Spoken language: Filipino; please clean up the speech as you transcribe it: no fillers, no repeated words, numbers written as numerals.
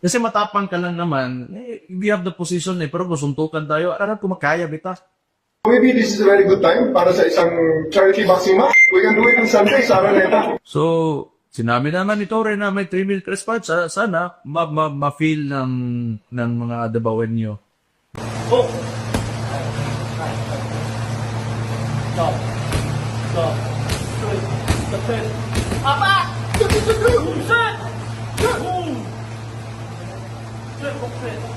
Kasi matapang ka lang naman, we have the position pero kung suntukan tayo, alam ko makaya, bita. Maybe this is a very good time para sa isang charity boxing match. We can do it on Sunday sa Araneta. So, sinabi naman ni Torre na may 3-minute response. Sana ma-feel ng mga Adabawenyo. Oh! Stop. Stop. Straight. Step. Apa? Set! Set! Set!